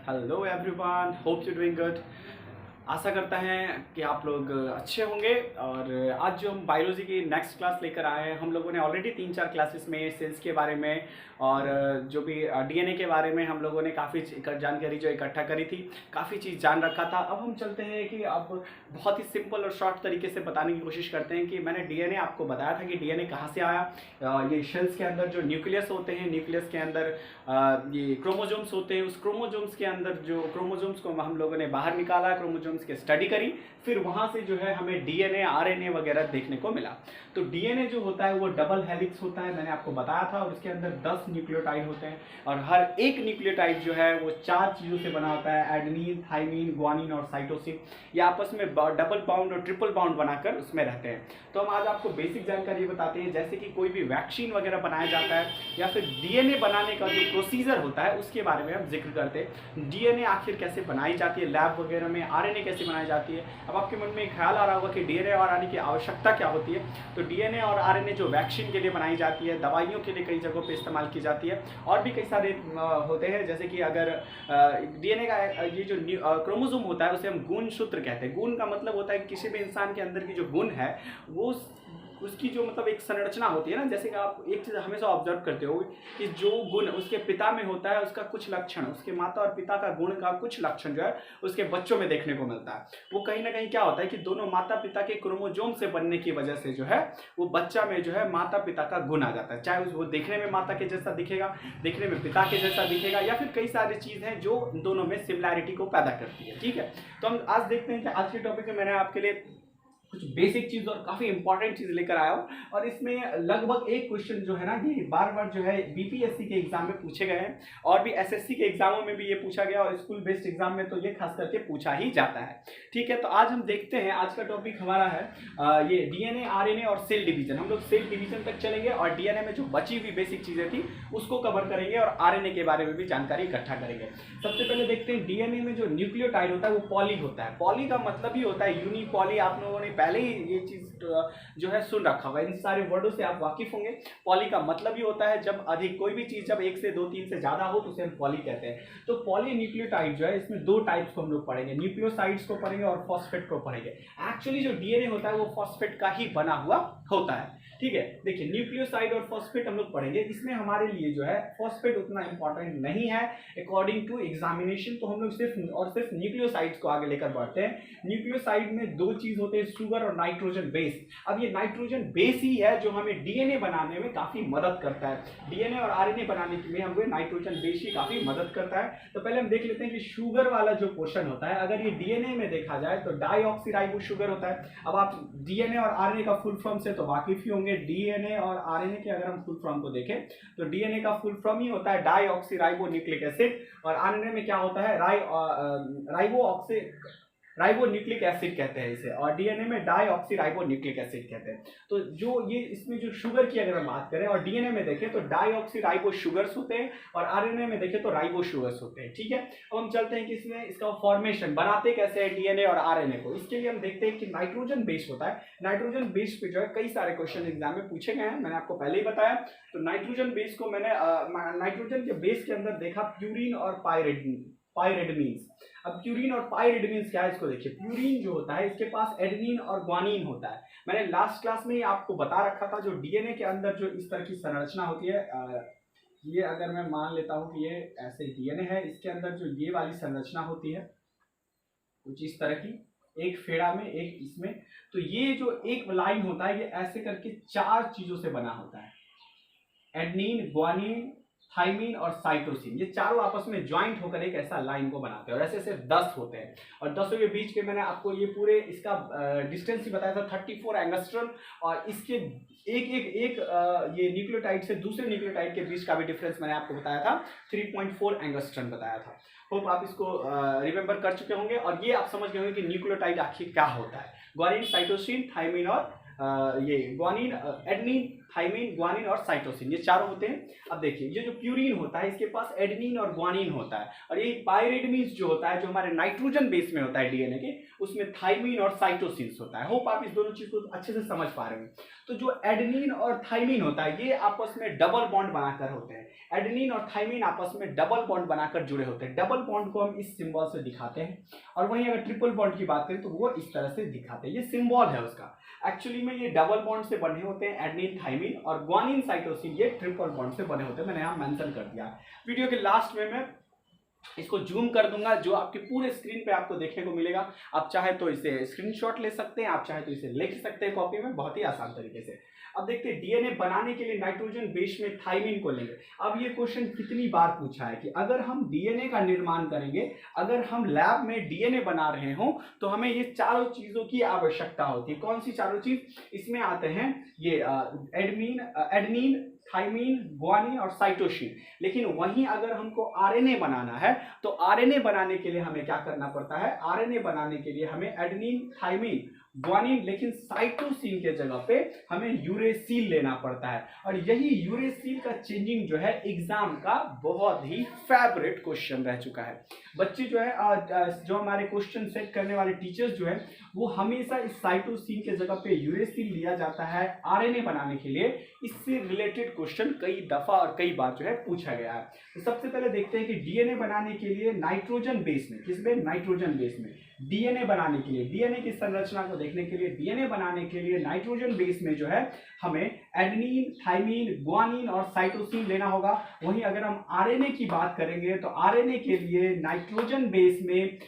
Hello everyone, hope you doing good. आशा करता हैं कि आप लोग अच्छे होंगे। और आज जो हम बायोलॉजी की नेक्स्ट क्लास लेकर आए हैं, हम लोगों ने ऑलरेडी 3-4 क्लासेस में सेल्स के बारे में और जो भी डीएनए के बारे में हम लोगों ने काफ़ी जानकारी जो इकट्ठा करी थी, काफ़ी चीज़ जान रखा था। अब हम चलते हैं कि अब बहुत ही सिंपल और शॉर्ट तरीके से बताने की कोशिश करते हैं कि मैंने डीएनए आपको बताया था कि डीएनए कहाँ से आया। ये सेल्स के अंदर जो न्यूक्लियस होते हैं, न्यूक्लियस के अंदर ये क्रोमोजोम्स होते हैं। उस क्रोमोजोम्स के अंदर जो क्रोमोजोम्स को हम लोगों ने बाहर निकाला, क्रोमोजोम्स की स्टडी करी, फिर वहाँ से जो है हमें डीएनए आरएनए वगैरह देखने को मिला। तो डीएनए जो होता है वो डबल हेलिक्स होता है, मैंने आपको बताया था, और उसके अंदर 10 न्यूक्लियोटाइड होते हैं और हर एक न्यूक्लियोटाइड जो है वो 4 चीज़ों से बना होता है, एडेनिन, थाइमिन, ग्वानिन और साइटोसिन। ये आपस में डबल बाउंड और ट्रिपल बाउंड बनाकर उसमें रहते हैं। तो हम आज आपको बेसिक जानकारी बताते हैं, जैसे कि कोई भी वैक्सीन वगैरह बनाया जाता है या फिर डीएनए बनाने का जो प्रोसीजर होता है उसके बारे में हम जिक्र करते हैं। डीएनए आखिर कैसे बनाई जाती है लैब वगैरह में, आरएनए कैसे बनाई जाती है। अब आपके मन में ख्याल आ रहा होगा कि डीएनए और आरएनए की आवश्यकता क्या होती है। तो डीएनए और आरएनए जो वैक्सीन के लिए बनाई जाती है, दवाइयों के लिए कई जगहों पे इस्तेमाल की जाती है, और भी कई सारे होते हैं। जैसे कि अगर डीएनए का ये जो क्रोमोसोम होता है उसे हम गुण सूत्र कहते हैं। गुण का मतलब होता है कि किसी भी इंसान के अंदर की जो गुण है वो उसकी जो मतलब एक संरचना होती है ना। जैसे कि आप एक चीज़ हमेशा ऑब्जर्व करते हो कि जो गुण उसके पिता में होता है उसका कुछ लक्षण, उसके माता और पिता का गुण का कुछ लक्षण जो है उसके बच्चों में देखने को मिलता है। वो कहीं ना कहीं क्या होता है कि दोनों माता पिता के क्रोमोजोम से बनने की वजह से जो है वो बच्चा में जो है माता पिता का गुण आ जाता है। चाहे वो देखने में माता के जैसा दिखेगा, देखने में पिता के जैसा दिखेगा, या फिर कई सारी चीज़ हैं जो दोनों में सिमिलैरिटी को पैदा करती है। ठीक है, तो हम आज देखते हैं कि आज के टॉपिक में मैंने आपके लिए कुछ बेसिक चीज और काफी इंपॉर्टेंट चीज लेकर आया हूँ। और इसमें लगभग एक क्वेश्चन जो है ना ये बार बार जो है बीपीएससी के एग्जाम में पूछे गए हैं, और भी एसएससी के एग्जामों में भी ये पूछा गया, और स्कूल बेस्ड एग्जाम में तो ये खास करके पूछा ही जाता है। ठीक है, तो आज हम देखते हैं, आज का टॉपिक हमारा है ये डीएनए, आरएनए और सेल डिवीजन। हम लोग सेल डिवीजन तक चलेंगे और डीएनए में जो बची हुई बेसिक चीजें थी उसको कवर करेंगे, और आरएनए के बारे में भी जानकारी इकट्ठा करेंगे। सबसे पहले देखते हैं डीएनए में जो न्यूक्लियोटाइड होता है वो पॉली होता है। पॉली का मतलब ही होता है यूनिपॉली। आप लोगों ने पहले ही ये चीज जो है सुन रखा हुआ है, इन सारे वर्डों से आप वाकिफ होंगे। पॉली का मतलब ही होता है जब अधिक, कोई भी चीज जब 1 से 2 3 से ज्यादा हो तो उसे हम पॉली कहते हैं। तो पॉली न्यूक्लियोटाइड जो है इसमें 2 टाइप्स को हम लोग पढ़ेंगे, न्यूक्लियोसाइड्स को पढ़ेंगे और फॉस्फेट को पढ़ेंगे। एक्चुअली जो डीएनए होता है वो फॉस्फेट का ही बना हुआ होता है। ठीक है, देखिए न्यूक्लियोसाइड और फॉस्फेट हम लोग पढ़ेंगे। इसमें हमारे लिए जो है फॉस्फेट उतना इंपॉर्टेंट नहीं है अकॉर्डिंग टू एग्जामिनेशन, तो हम लोग सिर्फ और सिर्फ न्यूक्लियोसाइड्स को आगे लेकर बढ़ते हैं। न्यूक्लियोसाइड में 2 चीज होते हैं, शुगर और नाइट्रोजन बेस। अब ये नाइट्रोजन बेस ही है जो हमें डीएनए बनाने में काफी मदद करता है। डीएनए और आरएनए बनाने में हमें नाइट्रोजन बेस ही काफी मदद करता है। तो पहले हम देख लेते हैं कि शुगर वाला जो पोर्शन होता है, अगर ये डीएनए में देखा जाए तो डाईऑक्सीराइबो शुगर होता है। अब आप डीएनए और आरएनए का फुल फॉर्म से तो वाकिफ ही होंगे। डीएनए और आरएनए के अगर हम फुल फॉर्म को देखें तो डीएनए का फुल फॉर्म ही होता है डाईऑक्सीराइबो न्यूक्लिक एसिड, और आरएनए में क्या होता है राइबो न्यूक्लिक एसिड कहते हैं इसे, और डीएनए में डाईऑक्सीराइबो न्यूक्लिक एसिड कहते हैं। तो जो ये इसमें जो शुगर की अगर हम बात करें और डीएनए में देखें तो डाईऑक्सीराइबो शुगर्स होते हैं, और आरएनए में देखें तो राइबो शुगर्स होते हैं। ठीक है, अब हम चलते हैं कि इसमें इसका फॉर्मेशन बनाते कैसे है डीएनए और आरएनए को। इसके लिए हम देखते हैं कि नाइट्रोजन बेस होता है। नाइट्रोजन बेस पे जो है कई सारे क्वेश्चन एग्जाम में पूछे गए हैं, मैंने आपको पहले ही बताया। तो नाइट्रोजन बेस को मैंने नाइट्रोजन के बेस के अंदर देखा प्यूरिन और पायरिडमीन्स। अब प्यूरिन और पायरिडमीन्स क्या है इसको देखिए। प्यूरिन जो होता है इसके पास एडेनिन और ग्वानिन होता है। मैंने लास्ट क्लास में ही आपको बता रखा था जो डीएनए के अंदर जो इस तरह की संरचना होती है, ये अगर मैं मान लेता हूं कि ये ऐसे डीएनए है, इसके अंदर जो ये वाली संरचना होती है कुछ इस तरह की, एक फेड़ा में एक इसमें, तो ये जो एक लाइन होता है ये ऐसे करके 4 चीजों से बना होता है, एडेनिन, ग्वानिन, थाइमिन और साइटोसिन। ये चारों आपस में ज्वाइंट होकर एक ऐसा लाइन को बनाते हैं, और ऐसे ऐसे 10 होते हैं। और 10 के बीच के मैंने आपको ये पूरे इसका डिस्टेंस ही बताया था 34 एंगस्ट्रॉम, और इसके एक ये न्यूक्लियोटाइड से दूसरे न्यूक्लियोटाइड के बीच का भी डिफरेंस मैंने आपको बताया था 3.4 एंगस्ट्रॉम बताया था। होप आप इसको रिमेंबर कर चुके होंगे, और ये आप समझ गए होंगे कि न्यूक्लियोटाइड आखिर क्या होता है। ग्वानिन, साइटोसिन, थाइमिन और ये ग्वानिन, एडेनिन, थाइमिन, ग्वानिन और साइटोसिन, ये चारों होते हैं। अब देखिए ये जो प्यूरिन होता है इसके पास एडेनिन और ग्वानिन होता है, और ये पायरिडमीन जो होता है जो हमारे नाइट्रोजन बेस में होता है डीएनए के, उसमें थाइमिन और साइटोसिन होता है। होप आप इस दोनों चीज को अच्छे से समझ पा रहे हैं। तो जो एडेनिन और थाइमिन होता है ये आपस में डबल बॉन्ड बनाकर होते हैं। एडेनिन और थाइमिन आपस में डबल बॉन्ड बनाकर जुड़े होते हैं। डबल बॉन्ड को हम इस सिंबल से दिखाते हैं, और वहीं अगर ट्रिपल बॉन्ड की बात करें तो वो इस तरह से दिखाते हैं। ये सिंबल है उसका। एक्चुअली में ये डबल बॉन्ड से बने होते हैं एडेनिन थाइमिन, और ग्वानिन साइटोसिन ये ट्रिपल बॉन्ड से बने होते हैं। मैंने यहाँ मेंशन कर दिया। वीडियो के लास्ट में मैं इसको जूम कर दूंगा, जो आपके पूरे स्क्रीन पे आपको देखने को मिलेगा। आप चाहे तो इसे स्क्रीनशॉट ले सकते हैं, आप चाहे तो इसे लिख सकते हैं कॉपी में, बहुत ही आसान तरीके से। अब देखते हैं डीएनए बनाने के लिए नाइट्रोजन बेस में थाइमिन को लेंगे। अब ये क्वेश्चन कितनी बार पूछा है कि अगर हम डीएनए का निर्माण करेंगे, अगर हम लैब में डीएनए बना रहे हो, तो हमें ये चारों चीजों की आवश्यकता होती है। कौन सी चारों चीज? इसमें आते हैं ये एडेनिन, थाइमिन, ग्वानिन और साइटोसिन। लेकिन वहीं अगर हमको आरएनए बनाना है तो आरएनए बनाने के लिए हमें क्या करना पड़ता है? आरएनए बनाने के लिए हमें एडेनिन, थाइमिन, ग्वानिन, लेकिन साइटोसिन के जगह पे हमें यूरेसिल लेना पड़ता है। और यही यूरेसिल का चेंजिंग जो है एग्जाम का बहुत ही फेवरेट क्वेश्चन रह चुका है। बच्चे जो है जो हमारे क्वेश्चन सेट करने वाले टीचर्स जो है वो हमेशा इस साइटोसिन के जगह पे यूरेसिल लिया जाता है आरएनए बनाने के लिए। इससे रिलेटेड क्वेश्चन कई दफा और कई बार जो है पूछा गया है। तो सबसे पहले देखते हैं कि डीएनए बनाने के लिए नाइट्रोजन बेस में, किसमें? नाइट्रोजन बेस में डीएनए बनाने के लिए, डीएनए की संरचना को देखने के लिए, डीएनए बनाने के लिए नाइट्रोजन बेस में जो है हमें एडेनिन, थाइमिन, ग्वानिन और साइटोसिन लेना होगा। वहीं अगर हम आरएनए की बात करेंगे तो आरएनए के लिए नाइट्रोजन बेस में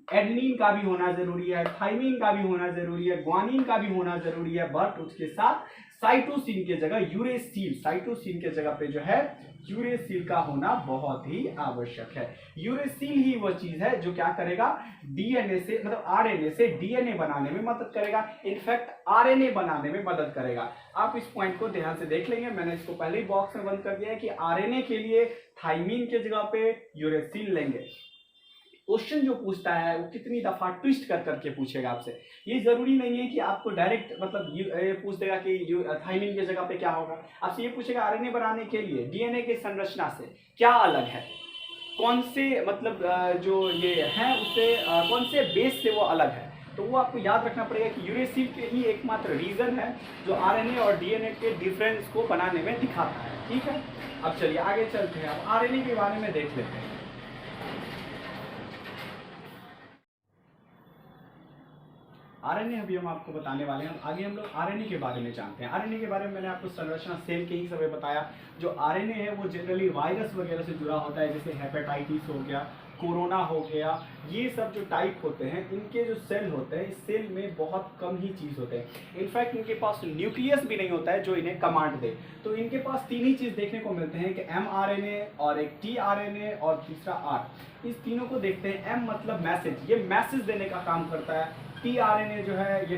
एडेनिन का भी होना जरूरी है, थाइमिन का भी होना जरूरी है, ग्वानिन का भी होना जरूरी है, बट उसके साथ साइटोसिन के जगह यूरेसिल, साइटोसिन के जगह पे जो है यूरेसिल का होना बहुत ही आवश्यक है। यूरेसिल ही वो चीज है जो क्या करेगा? डीएनए से, मतलब आरएनए से डीएनए बनाने में मदद करेगा। इनफैक्ट आरएनए बनाने में मदद करेगा। आप इस पॉइंट को ध्यान से देख लेंगे। मैंने इसको पहले ही बॉक्स में बंद कर दिया है कि आरएनए के लिए थाइमिन के जगह पे यूरेसिल लेंगे। क्वेश्चन जो पूछता है वो कितनी दफा ट्विस्ट कर करके पूछेगा आपसे। ये जरूरी नहीं है कि आपको डायरेक्ट मतलब पूछ देगा कि थाइमिन की जगह पे क्या होगा। आपसे ये पूछेगा आरएनए बनाने के लिए डीएनए की संरचना से क्या अलग है, कौन से मतलब जो ये है उससे कौन से बेस से वो अलग है। तो वो आपको याद रखना पड़ेगा कि यूरेसिल के ही एकमात्र रीजन है जो आरएनए और डीएनए के डिफरेंस को बनाने में दिखाता है। ठीक है, अब चलिए आगे चलते हैं। अब आरएनए के बारे में देख लेते हैं। आरएनए अभी हम आपको बताने वाले हैं। आगे हम लोग आरएनए के बारे में जानते हैं। आरएनए के बारे में मैंने आपको संरचना सेल के ही समय बताया। जो आरएनए है वो जनरली वायरस वगैरह से जुड़ा होता है, जैसे हेपेटाइटिस हो गया, कोरोना हो गया, ये सब जो टाइप होते हैं इनके जो सेल होते हैं, इस सेल में बहुत कम ही चीज़ होते हैं। इनफैक्ट इनके पास न्यूक्लियस भी नहीं होता है जो इन्हें कमांड दे। तो इनके पास तीन ही चीज़ देखने को मिलते हैं कि mRNA और एक tRNA और तीसरा R। इस तीनों को देखते हैं। M मतलब मैसेज, ये मैसेज देने का काम करता है। tRNA जो है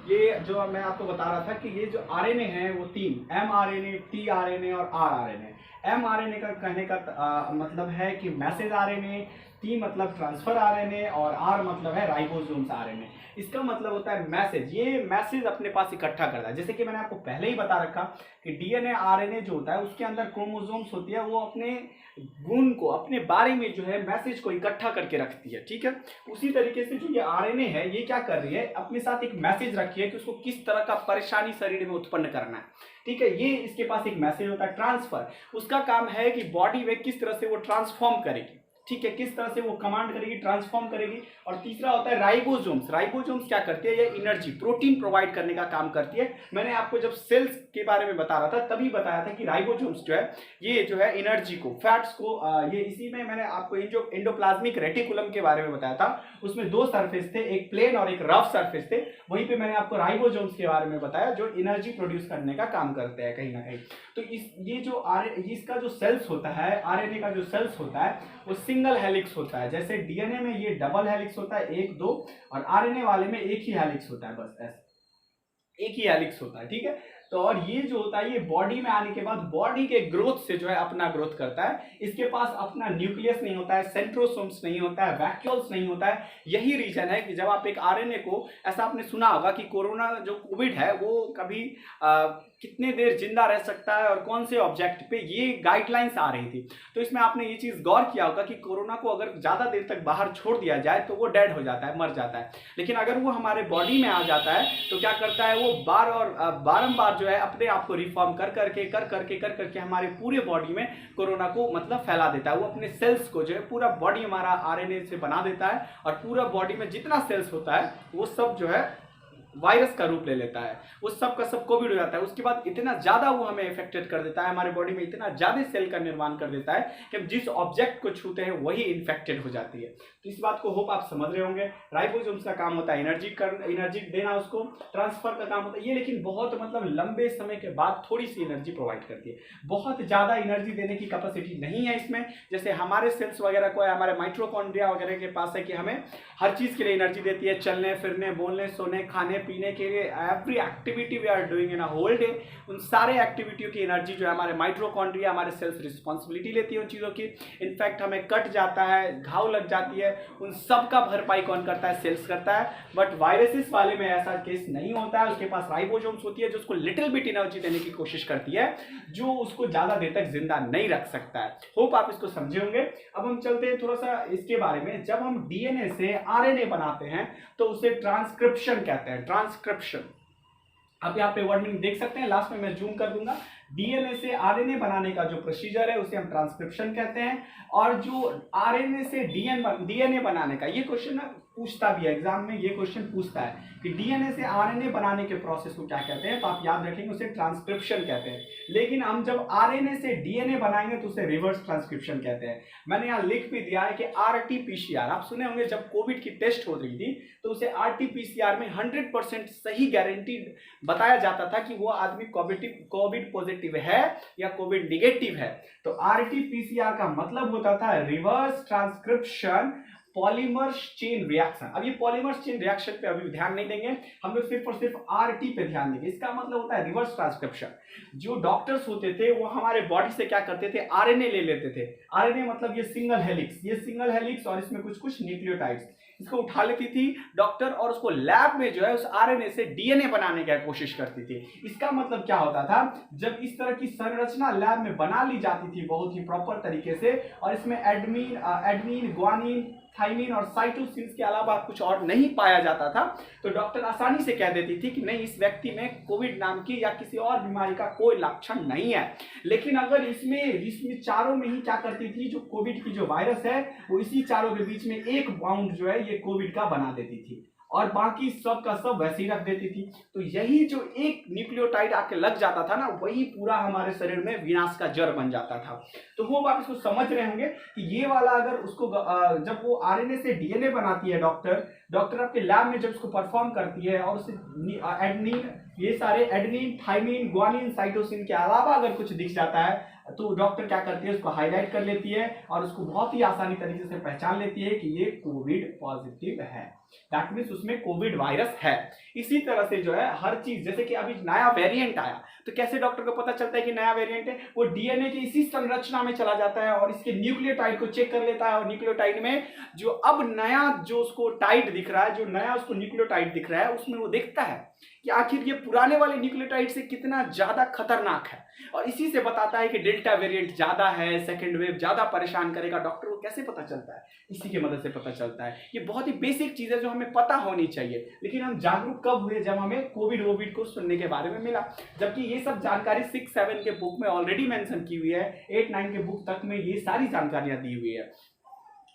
ये जो मैं आपको बता रहा था कि ये जो आरएनए है वो तीन, mRNA, tRNA और rRNA। mRNA का कहने का मतलब है कि मैसेज आरएनए, T मतलब ट्रांसफर आरएनए और R मतलब है राइबोसोम्स आरएनए। इसका मतलब होता है मैसेज। ये मैसेज अपने पास इकट्ठा करता है। जैसे कि मैंने आपको पहले ही बता रखा कि डीएनए आरएनए जो होता है उसके अंदर क्रोमोसोम्स होती है, वो अपने गुण को, अपने बारे में जो है मैसेज को इकट्ठा करके रखती है। ठीक है, उसी तरीके से जो ये आरएनए है ये क्या कर रही है, अपने साथ एक मैसेज रखी है कि उसको किस तरह का परेशानी शरीर में उत्पन्न करना है। ठीक है, ये इसके पास एक मैसेज होता है ट्रांसफर। उसका काम है कि बॉडी में किस तरह से वो ट्रांसफॉर्म करेगी। ठीक है, किस तरह से वो कमांड करेगी, ट्रांसफॉर्म करेगी। और तीसरा होता है राइबोसोम्स। राइबोसोम्स क्या करती है, ये एनर्जी, प्रोटीन प्रोवाइड करने का काम करती है। मैंने आपको जब सेल्स के बारे में बता रहा था तभी बताया था कि राइबोसोम्स जो है ये जो है एनर्जी को, फैट्स को, ये इसी में मैंने आपको जो एंडोप्लाज्मिक रेटिकुलम के बारे में बताया था, उसमें दो सरफेस थे, एक प्लेन और एक रफ सरफेस थे। वहीं पे मैंने आपको राइबोसोम्स के बारे में बताया जो एनर्जी प्रोड्यूस करने का काम करते हैं कहीं ना कहीं। तो ये जो इसका जो सेल्स होता है, आरएनए का जो सेल्स होता है वो सिंगल हेलिक्स होता है। जैसे डीएनए में ये डबल हेलिक्स होता है, 1 2, और आरएनए वाले में एक ही हेलिक्स होता है, बस ऐसे एक ही हेलिक्स होता है। ठीक है, तो और ये जो होता है ये बॉडी में आने के बाद बॉडी के ग्रोथ से जो है अपना ग्रोथ करता है। इसके पास अपना न्यूक्लियस नहीं होता है, सेंट्रोसोम्स नहीं होता है, वैक्यूल्स नहीं होता है। यही रीजन है कि जब आप एक आरएनए को, ऐसा आपने सुना होगा कि कोरोना जो कोविड है वो कभी कितने देर जिंदा रह सकता है और कौन से ऑब्जेक्ट पे, ये गाइडलाइंस आ रही थी। तो इसमें आपने ये चीज गौर किया होगा कि कोरोना को अगर ज्यादा देर तक बाहर छोड़ दिया जाए तो वो डेड हो जाता है, मर जाता है। लेकिन अगर वो हमारे बॉडी में आ जाता है तो क्या करता है वो बारंबार जो है अपने आप को रिफॉर्म कर करके हमारे पूरे बॉडी में कोरोना को मतलब फैला देता है। वो अपने सेल्स को जो है पूरा बॉडी हमारा आरएनए से बना देता है और पूरा बॉडी में जितना सेल्स होता है वो सब जो है वायरस का रूप ले लेता है, वो सब का सब कोविड हो जाता है। उसके बाद इतना ज्यादा वो हमें इफेक्टेड कर देता है, हमारे बॉडी में इतना ज्यादा सेल का निर्माण कर देता है कि हम जिस ऑब्जेक्ट को छूते हैं वही इन्फेक्टेड हो जाती है। तो इस बात को होप आप समझ रहे होंगे। राइबोसोम्स का काम होता है एनर्जी देना, उसको ट्रांसफर का काम होता है ये, लेकिन बहुत मतलब लंबे समय के बाद थोड़ी सी एनर्जी प्रोवाइड करती है। बहुत ज्यादा एनर्जी देने की कैपेसिटी नहीं है इसमें। जैसे हमारे सेल्स वगैरह को है, हमारे माइट्रोकॉन्ड्रिया वगैरह के पास है कि हमें हर चीज के लिए एनर्जी देती है, चलने फिरने, बोलने, सोने, खाने पीने के लिए, every activity we are doing in a whole day, उन सारे एक्टिविटियों की एनर्जी जो है हमारे माइट्रोकॉन्ड्रिया, हमारे सेल्स रिस्पॉन्सिबिलिटी लेती है उन चीज़ों की। इनफैक्ट हमें कट जाता है, घाव लग जाती है, उन सब का भरपाई कौन करता है? सेल्स करता है। बट वायरसेस वाले में ऐसा केस नहीं होता है। उसके पास राइबोसोम्स होती है जो उसको लिटिल बिट एनर्जी देने की कोशिश करती है, जो उसको ज़्यादा देर तक जिंदा नहीं रख सकता है। होप आप इसको समझे होंगे। अब हम चलते हैं थोड़ा सा इसके बारे में। जब हम डीएनए से आरएनए बनाते हैं तो उसे ट्रांसक्रिप्शन कहते हैं। ट्रांसक्रिप्शन, आप यहाँ पे वर्ड मीनिंग देख सकते हैं, लास्ट में मैं जूम कर दूंगा। डीएनए से आरएनए बनाने का जो प्रोसीजर है उसे हम ट्रांसक्रिप्शन कहते हैं। और जो आरएनए से डीएनए बनाने का, ये क्वेश्चन ना पूछता भी है एग्जाम में, ये क्वेश्चन पूछता है कि डीएनए से आरएनए बनाने के प्रोसेस को क्या कहते हैं, तो आप याद रखेंगे उसे ट्रांसक्रिप्शन कहते हैं। लेकिन हम जब आरएनए से डीएनए बनाएंगे तो उसे रिवर्स ट्रांसक्रिप्शन कहते हैं। मैंने यहाँ लिख भी दिया है कि आरटीपीसीआर, आप सुने होंगे जब कोविड की टेस्ट हो रही थी तो उसे आरटीपीसीआर में 100% सही गारंटी बताया जाता था कि वो आदमी कोविड पॉजिटिव है या कोविड निगेटिव है। तो आरटीपीसीआर का मतलब होता था reverse transcription polymers chain reaction. अब ये पॉलीमर्स चेन रिएक्शन पे अभी ध्यान नहीं देंगे, हम लोग सिर्फ और सिर्फ आरटी पे ध्यान देंगे। इसका मतलब होता है रिवर्स ट्रांसक्रिप्शन। जो डॉक्टर्स होते थे वो हमारे बॉडी से क्या करते थे, आरएनए ले लेते थे। आरएनए मतलब ये सिंगल हेलिक्स और इसमें कुछ न्यूक्लियोटाइड्स, इसको उठा लेती थी डॉक्टर और उसको लैब में जो है उस आरएनए से डीएनए बनाने की कोशिश करती थी। इसका मतलब क्या होता था, जब इस तरह की संरचना लैब में बना ली जाती थी बहुत ही प्रॉपर तरीके से, और इसमें एडमीन, ग्वानिन, थाइमिन और साइटोसिन्स के अलावा कुछ और नहीं पाया जाता था, तो डॉक्टर आसानी से कह देती थी कि नहीं, इस व्यक्ति में कोविड नाम की या किसी और बीमारी का कोई लक्षण नहीं है। लेकिन अगर इसमें चारों में ही क्या करती थी, जो कोविड की जो वायरस है वो इसी चारों के बीच में एक बाउंड जो है ये कोविड का बना देती थी और बाकी सब का सब वैसे ही रख देती थी। तो यही जो एक न्यूक्लियोटाइड आके लग जाता था ना, वही पूरा हमारे शरीर में विनाश का जड़ बन जाता था। तो वो आप इसको समझ रहे होंगे कि ये वाला अगर उसको जब वो आरएनए से डीएनए बनाती है डॉक्टर आपके लैब में जब उसको परफॉर्म करती है और उसे एडनीन, थाइमिन, ग्वानिन, साइटोसिन के अलावा अगर कुछ दिख जाता है तो डॉक्टर क्या करती है, उसको हाईलाइट कर लेती है और उसको बहुत ही आसानी तरीके से पहचान लेती है कि ये कोविड पॉजिटिव है। दैट मीन्स उसमें कोविड वायरस है। इसी तरह से जो है हर चीज, जैसे कि अभी नया वेरिएंट आया तो कैसे डॉक्टर को पता चलता है कि नया वेरिएंट है, वो डीएनए की इसी संरचना में चला जाता है और इसके न्यूक्लियोटाइड को चेक कर लेता है और न्यूक्लियोटाइड में जो अब नया जो उसको टाइड दिख रहा है, जो नया उसको न्यूक्लियोटाइड दिख रहा है, उसमें वो देखता है कि आखिर ये पुराने वाले न्यूक्लियोटाइड से कितना ज्यादा खतरनाक है, और इसी से बताता है कि डेल्टा वेरिएंट ज्यादा है, सेकेंड वेव ज्यादा परेशान करेगा। डॉक्टर को कैसे पता चलता है? इसी की मदद से पता चलता है। ये बहुत ही बेसिक चीज है जो हमें पता होनी चाहिए, लेकिन हम जागरूक कब हुए, जब हमें कोविड को सुनने के बारे में मिला। जबकि ये सब जानकारी 6-7 के बुक में ऑलरेडी मेंशन की हुई है, 8-9 के बुक तक में ये सारी जानकारियां दी हुई है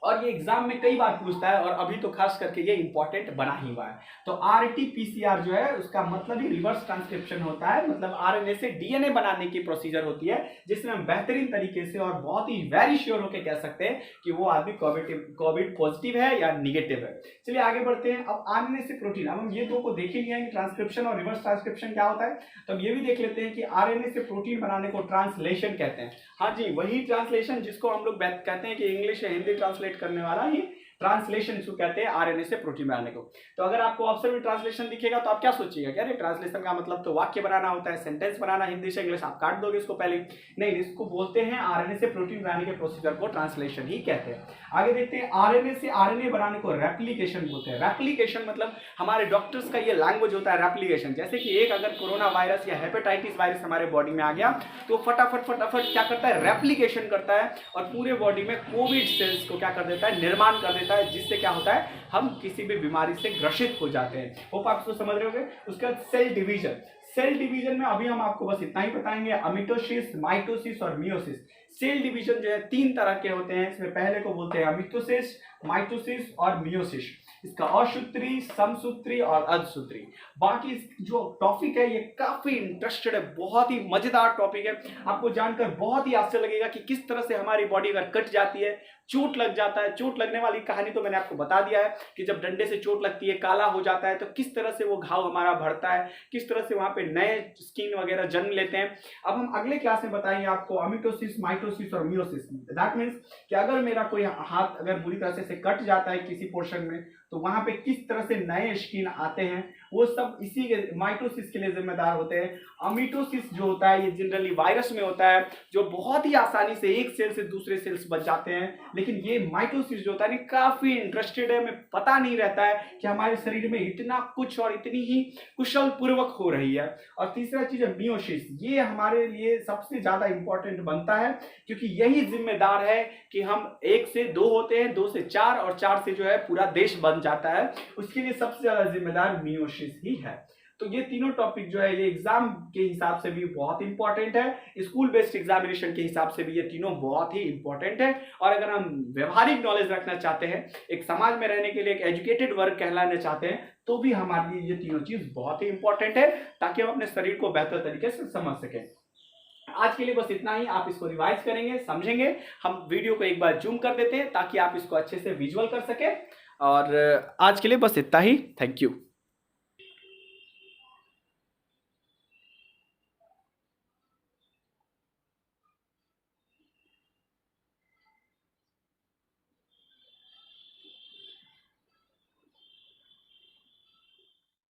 और ये एग्जाम में कई बार पूछता है, और अभी तो खास करके ये इंपॉर्टेंट बना ही हुआ है। तो आरटीपीसीआर जो है उसका मतलब ही रिवर्स ट्रांसक्रिप्शन होता है, मतलब आरएनए से डीएनए बनाने की प्रोसीजर होती है, जिसमें हम बेहतरीन तरीके से और बहुत ही वेरी श्योर होकर कह सकते हैं कि वो आदमी कोविड पॉजिटिव है या निगेटिव है। चलिए आगे बढ़ते हैं। अब आरएनए से प्रोटीन, अब हम ये दो को देख ही लिया है कि ट्रांसक्रिप्शन और रिवर्स ट्रांसक्रिप्शन क्या होता है, तो अब ये भी देख लेते हैं कि आरएनए से प्रोटीन बनाने को ट्रांसलेशन कहते हैं। हाँ जी, वही ट्रांसलेशन जिसको हम लोग कहते हैं कि इंग्लिश या हिंदी ट्रांसलेट करने वाला ही ट्रांसलेशन इसको कहते हैं, आरएनए से प्रोटीन बनाने को। तो अगर आपको ऑप्शन में ट्रांसलेशन दिखेगा तो आप क्या सोचिएगा, क्या ट्रांसलेशन का मतलब तो वाक्य बनाना होता है, सेंटेंस बनाना, हिंदी से इंग्लिश आप काट दोगे इसको पहले। नहीं, इसको बोलते हैं आरएनए से प्रोटीन बनाने के प्रोसीजर को ट्रांसलेशन ही कहते हैं। आगे देखते हैं, आरएनए से आरएनए बनाने को रेप्लिकेशन बोलते हैं। रेप्लिकेशन मतलब हमारे डॉक्टर्स का ये लैंग्वेज होता है रेप्लिकेशन। जैसे कि एक अगर कोरोना वायरस या हेपेटाइटिस वायरस हमारे बॉडी में आ गया तो फटाफट क्या करता है, रेप्लिकेशन करता है और पूरे बॉडी में कोविड सेल्स को क्या कर देता है, निर्माण कर देता है, जिससे क्या होता है, हम किसी भी बीमारी से ग्रसित हो जाते हैं। होप आप इसको समझ रहे होंगे। उसके बाद सेल डिवीजन। सेल डिवीजन में अभी हम आपको बस इतना ही बताएंगे, अमिटोसिस, माइटोसिस और मियोसिस। सेल डिवीजन जो है 3 तरह के होते हैं। इसमें पहले को बोलते हैं अमिटोसिस, माइटोसिस और मियोसिस। इसका असूत्री, समसूत्री और अर्धसूत्री। बाकी जो टॉपिक है ये काफी इंटरेस्टेड है, बहुत ही मजेदार टॉपिक है। आपको जानकर बहुत ही आश्चर्य लगेगा कि किस तरह से हमारी बॉडी अगर कट जाती है, चोट लग जाता है। चोट लगने वाली कहानी तो मैंने आपको बता दिया है कि जब डंडे से चोट लगती है, काला हो जाता है, तो किस तरह से वो घाव हमारा बढ़ता है, किस तरह से वहां पे नए स्किन वगैरह जन्म लेते हैं। अब हम अगले क्लास में बताएंगे आपको अमिटोसिस, माइटोसिस और मियोसिस। दैट मीन्स कि अगर मेरा कोई हाथ अगर बुरी तरह से कट जाता है किसी पोर्शन में, तो वहां पे किस तरह से नए स्किन आते हैं, वो सब इसी के माइटोसिस के लिए जिम्मेदार होते हैं। अमिटोसिस जो होता है ये जनरली वायरस में होता है, जो बहुत ही आसानी से एक सेल से दूसरे सेल्स बच जाते हैं। लेकिन ये माइटोसिस जो होता है काफी इंटरेस्टेड है, हमें पता नहीं रहता है कि हमारे शरीर में इतना कुछ और इतनी ही कुशल पूर्वक हो रही है। और तीसरा चीज है मियोसिस। ये हमारे लिए सबसे ज्यादा इंपॉर्टेंट बनता है, क्योंकि यही जिम्मेदार है कि हम 1 से 2 होते हैं, 2 से 4 और 4 से जो है पूरा देश बन जाता है। उसके लिए सबसे ज्यादा जिम्मेदार मियोसिस ही है। तो ये तीनों टॉपिक जो है ये एग्जाम के हिसाब से भी बहुत इंपॉर्टेंट है, स्कूल बेस्ड एग्जामिनेशन के हिसाब से भी ये तीनों बहुत ही इंपॉर्टेंट है। और अगर हम व्यवहारिक नॉलेज रखना चाहते हैं, एक समाज में रहने के लिए एक एजुकेटेड वर्ग कहलाना चाहते हैं, तो भी हमारे लिए ये तीनों चीज बहुत ही इंपॉर्टेंट है, ताकि हम अपने शरीर को बेहतर तरीके से समझ सकें। आज के लिए बस इतना ही। आप इसको रिवाइज करेंगे, समझेंगे। हम वीडियो को एक बार जूम कर देते हैं ताकि आप इसको अच्छे से विजुअल कर सकें। और आज के लिए बस इतना ही। Thank you.